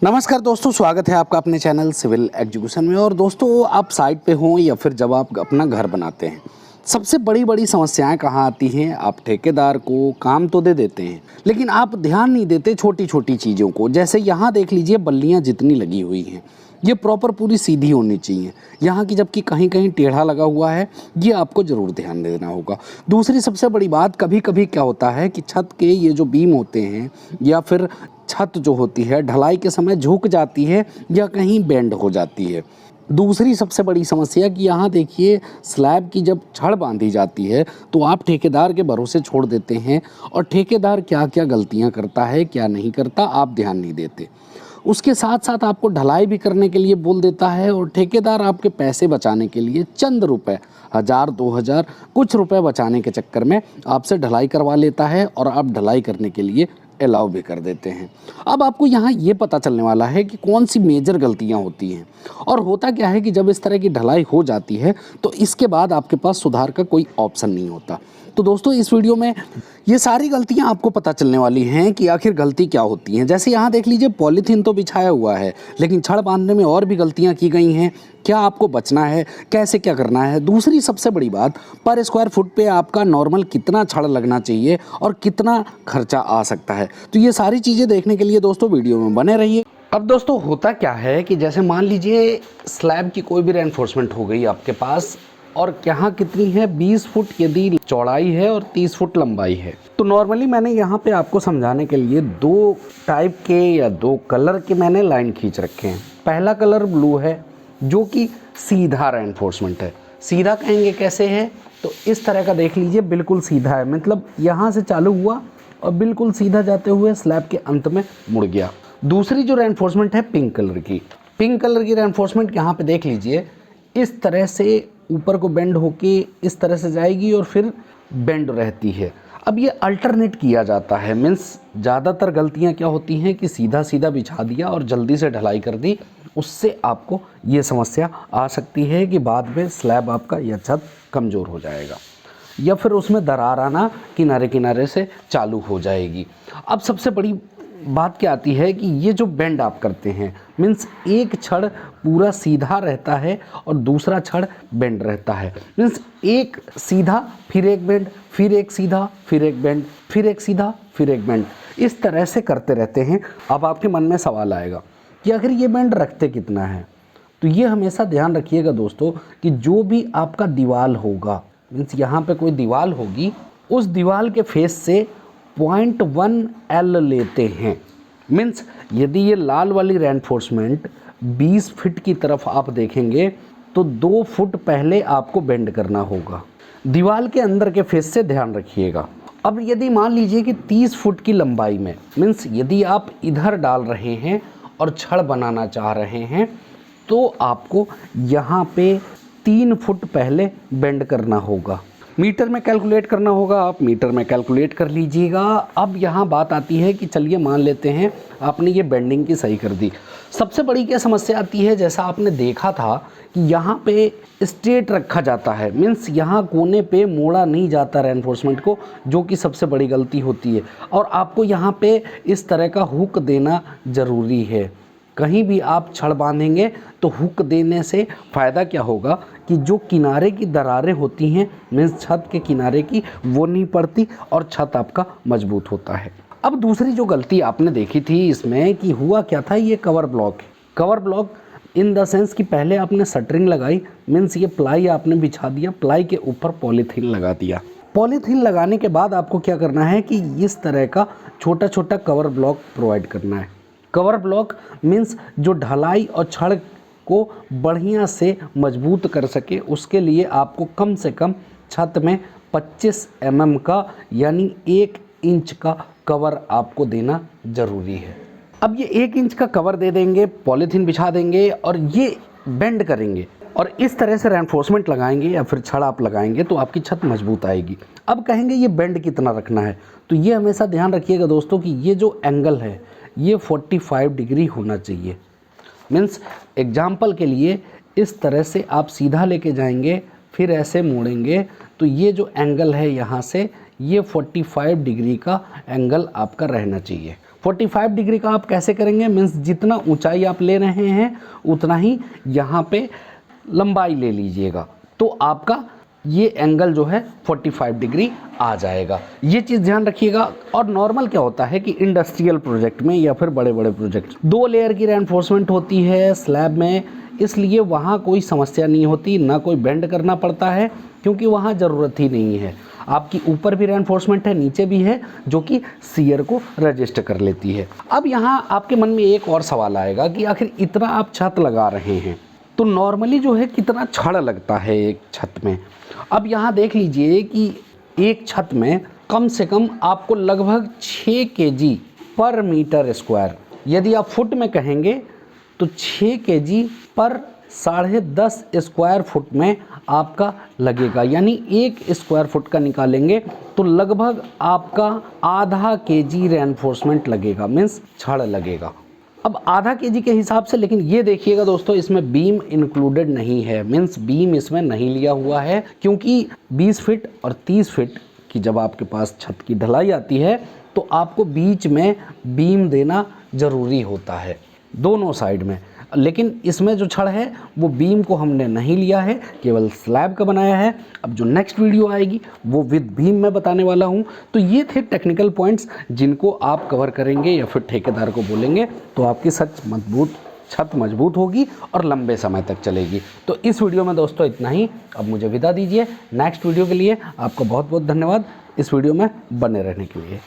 नमस्कार दोस्तों, स्वागत है आपका अपने चैनल सिविल एग्जीक्यूशन में। और दोस्तों, आप साइट पे हों या फिर जब आप अपना घर बनाते हैं, सबसे बड़ी बड़ी समस्याएं कहाँ आती हैं। आप ठेकेदार को काम तो दे देते हैं, लेकिन आप ध्यान नहीं देते छोटी छोटी चीज़ों को। जैसे यहाँ देख लीजिए, बल्लियाँ जितनी लगी हुई हैं ये प्रॉपर पूरी सीधी होनी चाहिए यहाँ की, जबकि कहीं कहीं टेढ़ा लगा हुआ है। ये आपको ज़रूर ध्यान देना होगा। दूसरी सबसे बड़ी बात, कभी कभी क्या होता है कि छत के ये जो बीम होते हैं या फिर छत जो होती है ढलाई के समय झुक जाती है या कहीं बेंड हो जाती है। दूसरी सबसे बड़ी समस्या कि यहाँ देखिए, स्लैब की जब छड़ बांधी जाती है तो आप ठेकेदार के भरोसे छोड़ देते हैं, और ठेकेदार क्या क्या गलतियाँ करता है क्या नहीं करता आप ध्यान नहीं देते। उसके साथ साथ आपको ढलाई भी करने के लिए बोल देता है, और ठेकेदार आपके पैसे बचाने के लिए चंद रुपए, 1000-2000 कुछ रुपए बचाने के चक्कर में आपसे ढलाई करवा लेता है, और आप ढलाई करने के लिए अलाउ भी कर देते हैं। अब आपको यहाँ ये पता चलने वाला है कि कौन सी मेजर गलतियाँ होती हैं। और होता क्या है कि जब इस तरह की ढलाई हो जाती है तो इसके बाद आपके पास सुधार का कोई ऑप्शन नहीं होता। तो दोस्तों, इस वीडियो में ये सारी गलतियां आपको पता चलने वाली हैं कि आखिर गलती क्या होती हैं। जैसे यहाँ देख लीजिए, पॉलीथीन तो बिछाया हुआ है, लेकिन छड़ बांधने में और भी गलतियां की गई हैं। क्या आपको बचना है, कैसे क्या करना है। दूसरी सबसे बड़ी बात, पर स्क्वायर फुट पे आपका नॉर्मल कितना छड़ लगना चाहिए और कितना खर्चा आ सकता है। तो ये सारी चीज़ें देखने के लिए दोस्तों वीडियो में बने रहिए। अब दोस्तों, होता क्या है कि जैसे मान लीजिए स्लैब की कोई भी रेनफोर्समेंट हो गई आपके पास, और यहाँ कितनी है, 20 फुट यदि चौड़ाई है और 30 फुट लंबाई है। तो नॉर्मली मैंने यहाँ पे आपको समझाने के लिए दो टाइप के या दो कलर के मैंने लाइन खींच रखे हैं। पहला कलर ब्लू है, जो कि सीधा रेनफोर्समेंट है। सीधा कहेंगे कैसे है, तो इस तरह का देख लीजिए, बिल्कुल सीधा है, मतलब यहाँ से चालू हुआ और बिल्कुल सीधा जाते हुए स्लैब के अंत में मुड़ गया। दूसरी जो रेनफोर्समेंट है पिंक कलर की, पिंक कलर की रेनफोर्समेंट यहाँ पे देख लीजिए, इस तरह से ऊपर को बेंड होके इस तरह से जाएगी और फिर बेंड रहती है। अब ये अल्टरनेट किया जाता है, मीन्स ज़्यादातर गलतियाँ क्या होती हैं कि सीधा सीधा बिछा दिया और जल्दी से ढलाई कर दी, उससे आपको ये समस्या आ सकती है कि बाद में स्लैब आपका या छत कमज़ोर हो जाएगा, या फिर उसमें दरार आना किनारे किनारे से चालू हो जाएगी। अब सबसे बड़ी बात क्या आती है कि ये जो बेंड आप करते हैं, मीन्स एक छड़ पूरा सीधा रहता है और दूसरा छड़ बेंड रहता है। मीन्स एक सीधा फिर एक बेंड, फिर एक सीधा फिर एक बेंड, फिर एक सीधा फिर एक बेंड, इस तरह से करते रहते हैं। अब आपके मन में सवाल आएगा कि आखिर ये बेंड रखते कितना है। तो ये हमेशा ध्यान रखिएगा दोस्तों कि जो भी आपका दीवार होगा, मीन्स यहाँ पे कोई दीवार होगी, उस दीवार के फेस से 0.1 L लेते हैं। मीन्स यदि ये लाल वाली रेनफोर्समेंट 20 फीट की तरफ आप देखेंगे तो 2 फुट पहले आपको बेंड करना होगा। दीवार के अंदर के फेस से ध्यान रखिएगा। अब यदि मान लीजिए कि 30 फुट की लंबाई में, मीन्स यदि आप इधर डाल रहे हैं और छड़ बनाना चाह रहे हैं, तो आपको यहाँ पे 3 फुट पहले बेंड करना होगा। मीटर में कैलकुलेट करना होगा, आप मीटर में कैलकुलेट कर लीजिएगा। अब यहाँ बात आती है कि चलिए मान लेते हैं आपने ये बेंडिंग की सही कर दी। सबसे बड़ी क्या समस्या आती है, जैसा आपने देखा था कि यहाँ पे स्ट्रेट रखा जाता है, मीन्स यहाँ कोने पे मोड़ा नहीं जाता रेनफोर्समेंट को, जो कि सबसे बड़ी गलती होती है। और आपको यहाँ पे इस तरह का हुक देना ज़रूरी है। कहीं भी आप छड़ बांधेंगे तो हुक देने से फ़ायदा क्या होगा कि जो किनारे की दरारें होती हैं, मीन्स छत के किनारे की, वो नहीं पड़ती और छत आपका मजबूत होता है। अब दूसरी जो गलती आपने देखी थी इसमें कि हुआ क्या था, ये कवर ब्लॉक है। Cover block in the sense कि पहले आपने शटरिंग लगाई, मीन्स ये प्लाई आपने बिछा दिया, प्लाई के ऊपर पॉलीथीन लगा दिया। पॉलीथीन लगाने के बाद आपको क्या करना है कि इस तरह का छोटा छोटा कवर ब्लॉक प्रोवाइड करना है। कवर ब्लॉक मीन्स जो ढलाई और छड़ को बढ़िया से मजबूत कर सके, उसके लिए आपको कम से कम छत में 25 mm का यानी 1 इंच का कवर आपको देना ज़रूरी है। अब ये 1 इंच का कवर दे देंगे, पॉलीथीन बिछा देंगे और ये बेंड करेंगे और इस तरह से रेनफोर्समेंट लगाएंगे या फिर छड़ आप लगाएंगे तो आपकी छत मजबूत आएगी। अब कहेंगे ये बेंड कितना रखना है, तो ये हमेशा ध्यान रखिएगा दोस्तों कि ये जो एंगल है ये 45 डिग्री होना चाहिए। मीन्स एग्जाम्पल के लिए इस तरह से आप सीधा लेके जाएंगे, फिर ऐसे मोड़ेंगे, तो ये जो एंगल है यहाँ से ये 45 डिग्री का एंगल आपका रहना चाहिए। 45 डिग्री का आप कैसे करेंगे, मीन्स जितना ऊंचाई आप ले रहे हैं उतना ही यहाँ पे लंबाई ले लीजिएगा, तो आपका ये एंगल जो है 45 डिग्री आ जाएगा। ये चीज़ ध्यान रखिएगा। और नॉर्मल क्या होता है कि इंडस्ट्रियल प्रोजेक्ट में या फिर बड़े बड़े प्रोजेक्ट 2 लेयर की रेनफोर्समेंट होती है स्लैब में, इसलिए वहाँ कोई समस्या नहीं होती, ना कोई बेंड करना पड़ता है, क्योंकि वहाँ ज़रूरत ही नहीं है। आपकी ऊपर भी रेनफोर्समेंट है, नीचे भी है, जो कि शियर को रजिस्ट कर लेती है। अब यहाँ आपके मन में एक और सवाल आएगा कि आखिर इतना आप छत लगा रहे हैं तो नॉर्मली जो है कितना छड़ लगता है एक छत में। अब यहाँ देख लीजिए कि एक छत में कम से कम आपको लगभग 6 kg पर मीटर स्क्वायर, यदि आप फुट में कहेंगे तो 6 kg पर 10.5 स्क्वायर फुट में आपका लगेगा। यानी 1 स्क्वायर फुट का निकालेंगे तो लगभग आपका आधा kg रेनफोर्समेंट लगेगा, मीन्स छड़ लगेगा। अब आधा kg के हिसाब से, लेकिन ये देखिएगा दोस्तों इसमें बीम इंक्लूडेड नहीं है, मीन्स बीम इसमें नहीं लिया हुआ है, क्योंकि 20 फीट और 30 फीट की जब आपके पास छत की ढलाई आती है तो आपको बीच में बीम देना ज़रूरी होता है दोनों साइड में। लेकिन इसमें जो छड़ है वो बीम को हमने नहीं लिया है, केवल स्लैब का बनाया है। अब जो नेक्स्ट वीडियो आएगी वो विद बीम मैं बताने वाला हूँ। तो ये थे टेक्निकल पॉइंट्स जिनको आप कवर करेंगे या फिर ठेकेदार को बोलेंगे तो आपकी छत मजबूत होगी और लंबे समय तक चलेगी। तो इस वीडियो में दोस्तों इतना ही, अब मुझे विदा दीजिए। नेक्स्ट वीडियो के लिए आपका बहुत बहुत धन्यवाद इस वीडियो में बने रहने के लिए।